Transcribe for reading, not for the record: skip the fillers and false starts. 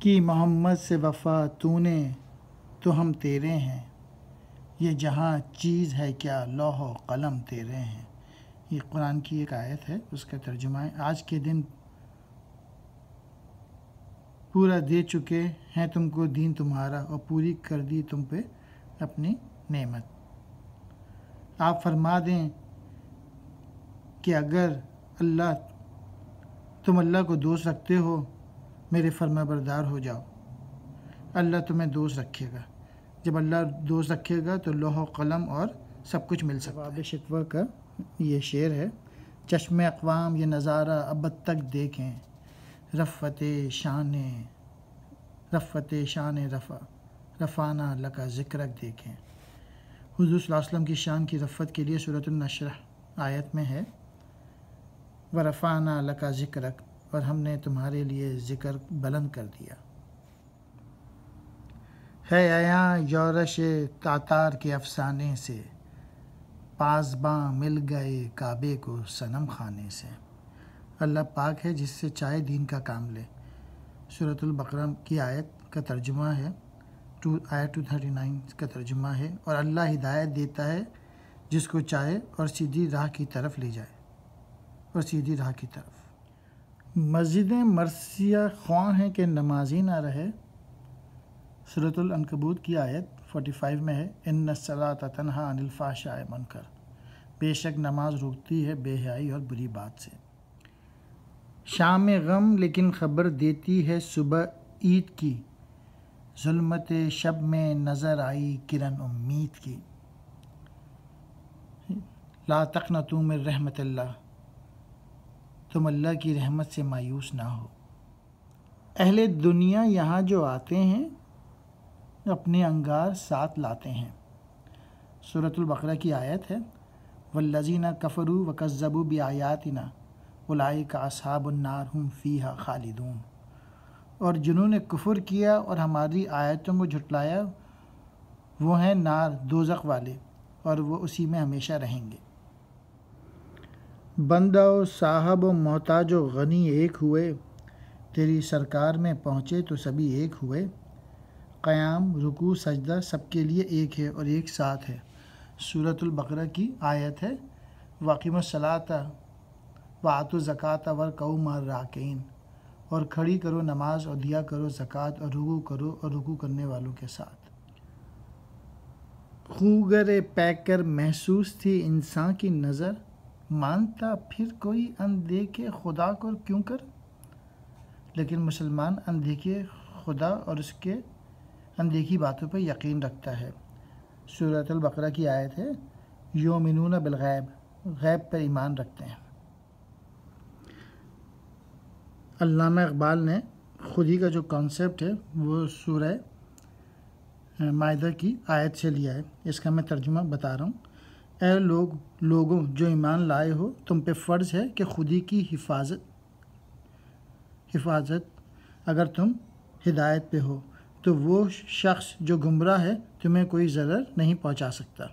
کی محمد سے وفا تو نے تو ہم تیرے ہیں، یہ جہاں چیز ہے کیا لوح و قلم تیرے ہیں۔ یہ قرآن کی ایک آیت ہے، اس کا ترجمہ ہے آج کے دن پورا دے چکے ہیں تم کو دین تمہارا، اور پوری کر دی تم پہ اپنی نعمت۔ آپ فرما دیں کہ اگر تم اللہ کو دوست رکھتے ہو، میرے فرما بردار ہو جاؤ، اللہ تمہیں دوست رکھے گا۔ جب اللہ دوست رکھے گا تو لوح و قلم اور سب کچھ مل سکتا ہے۔ جواب شکوہ کا یہ شعر ہے: چشم اقوام یہ نظارہ ابد تک دیکھیں، رفعت شان رفعنا لکا ذکرک دیکھیں۔ حضور صلی اللہ علیہ وسلم کی شان کی رفعت کے لیے سورۃ النشر آیت میں ہے وَرَفَعْنَا لَكَ ذِكْرَكَ، اور ہم نے تمہارے لیے ذکر بلند کر دیا۔ ہے عیاں یورش تاتار کے افسانے سے، پاسباں مل گئے کعبے کو صنم خانے سے۔ اللہ پاک ہے جس سے چاہے دین کا کام لے۔ سورۃ البقرہ کی آیت کا ترجمہ ہے، آیت 239 کا ترجمہ ہے، اور اللہ ہدایت دیتا ہے جس کو چاہے اور سیدھی راہ کی طرف لے جائے، اور سیدھی راہ کی طرف۔ مسجدیں مرثیہ خواہ ہیں کہ نمازی نہ رہے۔ سورۃ العنکبوت کی آیت 45 میں ہے ان الصلاۃ تنہی عن الفحشاء والمنکر، بے شک نماز روکتی ہے بے حیائی اور بری بات سے۔ شام غم لیکن خبر دیتی ہے صبح عید کی، ظلمت شب میں نظر آئی کرن امید کی۔ لا تقنطوا من رحمت اللہ، تم اللہ کی رحمت سے مایوس نہ ہو۔ اہل دنیا یہاں جو آتے ہیں اپنے انگار ساتھ لاتے ہیں۔ سورۃ البقرہ کی آیت ہے والذین کفروا وکذبوا بآیاتنا اولئک اصحاب النار هم فیہا خالدون، اور جنہوں نے کفر کیا اور ہماری آیتوں کو جھٹلایا وہ ہیں نار دوزخ والے، اور وہ اسی میں ہمیشہ رہیں گے۔ بندہ و صاحب و محتاج و غنی ایک ہوئے، تیری سرکار میں پہنچے تو سبھی ایک ہوئے۔ قیام رکوع سجدہ سب کے لیے ایک ہے اور ایک ساتھ ہے۔ سورۃ البقرہ کی آیت ہے وَأَقِیمُوا الصَّلَاةَ وَآتُوا الزَّکَاةَ وَارْکَعُوا مَعَ الرَّاکِعِینَ، اور کھڑی کرو نماز اور دیا کرو زکوٰۃ، اور رکوع کرو اور رکوع کرنے والوں کے ساتھ۔ خوگر پیکر محسوس تھی انسان کی نظر، مانتا پھر کوئی اندیکھے خدا کو کیوں کر۔ لیکن مسلمان اندیکھے خدا اور اس کے اندیکھی باتوں پر یقین رکھتا ہے۔ سورۃ البقرہ کی آیت ہے یؤمنون بالغیب، غیب پر ایمان رکھتے ہیں۔ علامہ اقبال نے خودی کا جو کانسیپٹ ہے وہ سورہ مائدہ کی آیت سے لیا ہے۔ اس کا میں ترجمہ بتا رہا ہوں۔ اے لوگوں جو ایمان لائے ہو، تم پہ فرض ہے کہ خودی کی حفاظت اگر تم ہدایت پہ ہو تو وہ شخص جو گمراہ ہے تمہیں کوئی ضرر نہیں پہنچا سکتا۔